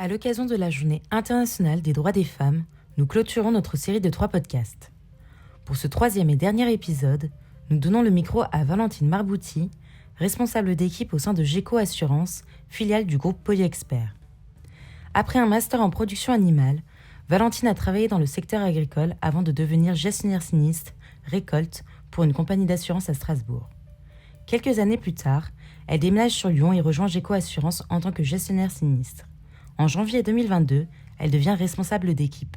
À l'occasion de la Journée internationale des droits des femmes, nous clôturons notre série de 3 podcasts. Pour ce 3e et dernier épisode, nous donnons le micro à Valentine Marbouti, responsable d'équipe au sein de Geco Assurance, filiale du groupe Polyexpert. Après un master en production animale, Valentine a travaillé dans le secteur agricole avant de devenir gestionnaire sinistre, récolte, pour une compagnie d'assurance à Strasbourg. Quelques années plus tard, elle déménage sur Lyon et rejoint Geco Assurance en tant que gestionnaire sinistre. En janvier 2022, elle devient responsable d'équipe.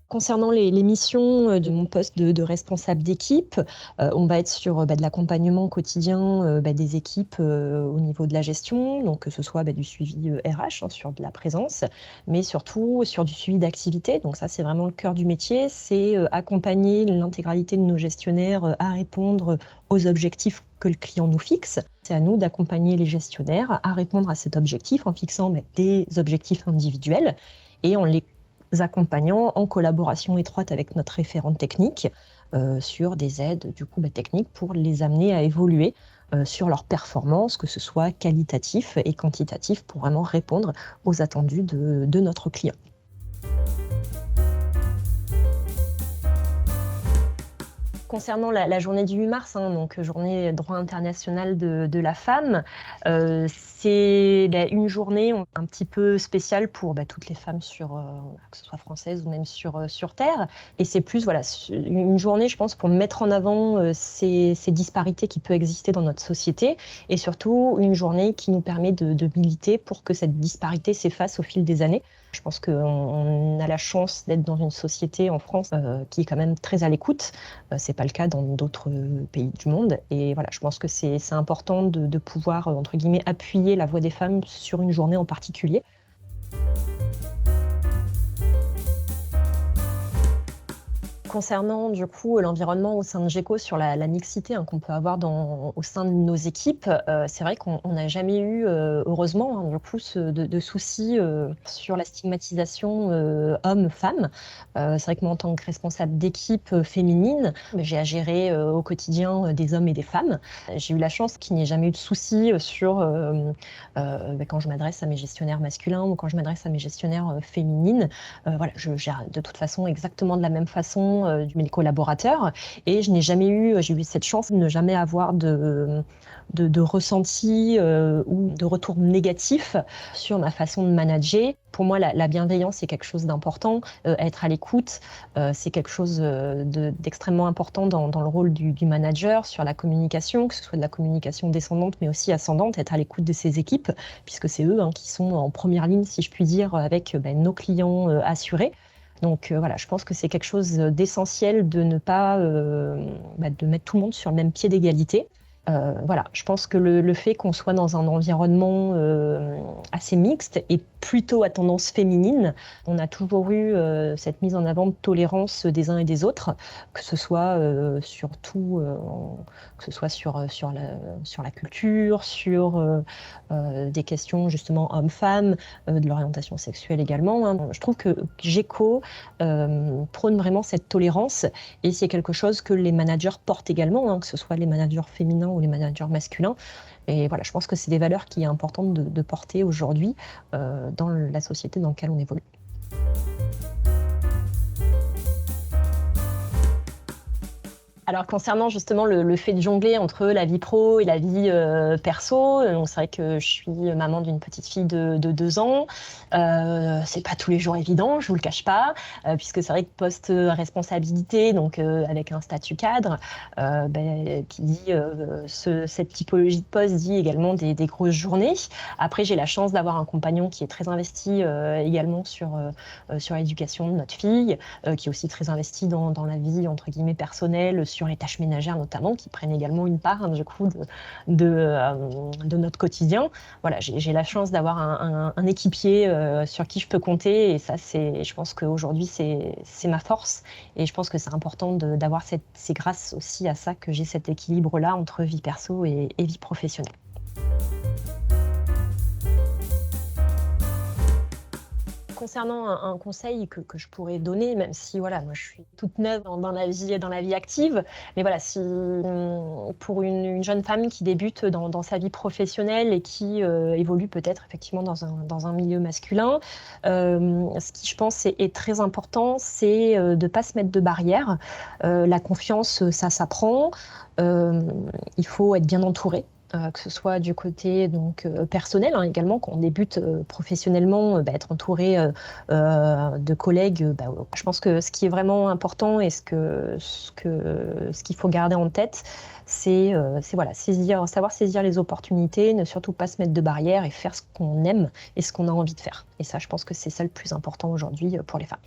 Concernant les missions de mon poste de responsable d'équipe, on va être sur de l'accompagnement quotidien des équipes au niveau de la gestion, donc que ce soit du suivi RH sur de la présence, mais surtout sur du suivi d'activité. Donc ça, c'est vraiment le cœur du métier, c'est accompagner l'intégralité de nos gestionnaires à répondre aux objectifs que le client nous fixe. C'est à nous d'accompagner les gestionnaires à répondre à cet objectif en fixant des objectifs individuels et en les accompagnant en collaboration étroite avec notre référente technique sur des aides techniques pour les amener à évoluer sur leur performance, que ce soit qualitatif et quantitatif, pour vraiment répondre aux attendus de notre client. Concernant la journée du 8 mars, donc journée droit international de la femme, c'est une journée un petit peu spéciale pour toutes les femmes, que ce soit françaises ou même sur Terre. Et c'est plus une journée, je pense, pour mettre en avant ces disparités qui peuvent exister dans notre société, et surtout une journée qui nous permet de militer pour que cette disparité s'efface au fil des années. Je pense qu'on a la chance d'être dans une société en France qui est quand même très à l'écoute. C'est pas le cas dans d'autres pays du monde. Et voilà, je pense que c'est important de pouvoir, entre guillemets, appuyer la voix des femmes sur une journée en particulier. Concernant l'environnement au sein de Geco sur la mixité qu'on peut avoir au sein de nos équipes, c'est vrai qu'on n'a jamais eu, heureusement, de soucis sur la stigmatisation homme-femme. C'est vrai que moi, en tant que responsable d'équipe féminine, j'ai à gérer au quotidien des hommes et des femmes. J'ai eu la chance qu'il n'y ait jamais eu de soucis sur quand je m'adresse à mes gestionnaires masculins ou quand je m'adresse à mes gestionnaires féminines. Je gère de toute façon exactement de la même façon mes collaborateurs, et j'ai eu cette chance de ne jamais avoir de ressenti ou de retour négatif sur ma façon de manager. Pour moi, la bienveillance est quelque chose d'important, être à l'écoute, c'est quelque chose d'extrêmement important dans le rôle du manager, sur la communication, que ce soit de la communication descendante mais aussi ascendante, être à l'écoute de ses équipes, puisque c'est eux qui sont en première ligne, si je puis dire, avec nos clients assurés. Donc je pense que c'est quelque chose d'essentiel de ne pas de mettre tout le monde sur le même pied d'égalité. Je pense que le fait qu'on soit dans un environnement assez mixte et plutôt à tendance féminine, on a toujours eu cette mise en avant de tolérance des uns et des autres, que ce soit sur la culture, sur des questions justement hommes-femmes, de l'orientation sexuelle également. Je trouve que Geco prône vraiment cette tolérance, et c'est quelque chose que les managers portent également, que ce soit les managers féminins ou les managers masculins. Et je pense que c'est des valeurs qui est importante de porter aujourd'hui dans la société dans laquelle on évolue. Alors concernant justement le fait de jongler entre la vie pro et la vie perso, c'est vrai que je suis maman d'une petite fille de 2 ans. C'est pas tous les jours évident, je vous le cache pas, puisque c'est vrai que post-responsabilité, donc avec un statut cadre, qui dit cette typologie de poste dit également des grosses journées. Après, j'ai la chance d'avoir un compagnon qui est très investi également sur l'éducation de notre fille, qui est aussi très investi dans la vie entre guillemets personnelle, sur les tâches ménagères notamment, qui prennent également une part de notre quotidien. J'ai la chance d'avoir un équipier sur qui je peux compter, et ça, je pense qu'aujourd'hui, c'est ma force, et je pense que c'est important d'avoir c'est grâce aussi à ça que j'ai cet équilibre-là entre vie perso et vie professionnelle. concernant un conseil que je pourrais donner, même si voilà, moi je suis toute neuve dans la vie active, mais voilà, si pour une jeune femme qui débute dans sa vie professionnelle et qui évolue peut-être effectivement dans un milieu masculin, ce qui je pense est très important, c'est de ne pas se mettre de barrières. La confiance, ça s'apprend. Il faut être bien entouré. Que ce soit du côté donc personnel également, quand on débute professionnellement, être entouré de collègues. Je pense que ce qui est vraiment important et ce qu'il faut garder en tête, c'est voilà, savoir saisir les opportunités, ne surtout pas se mettre de barrières et faire ce qu'on aime et ce qu'on a envie de faire. Et ça, je pense que c'est ça le plus important aujourd'hui pour les femmes.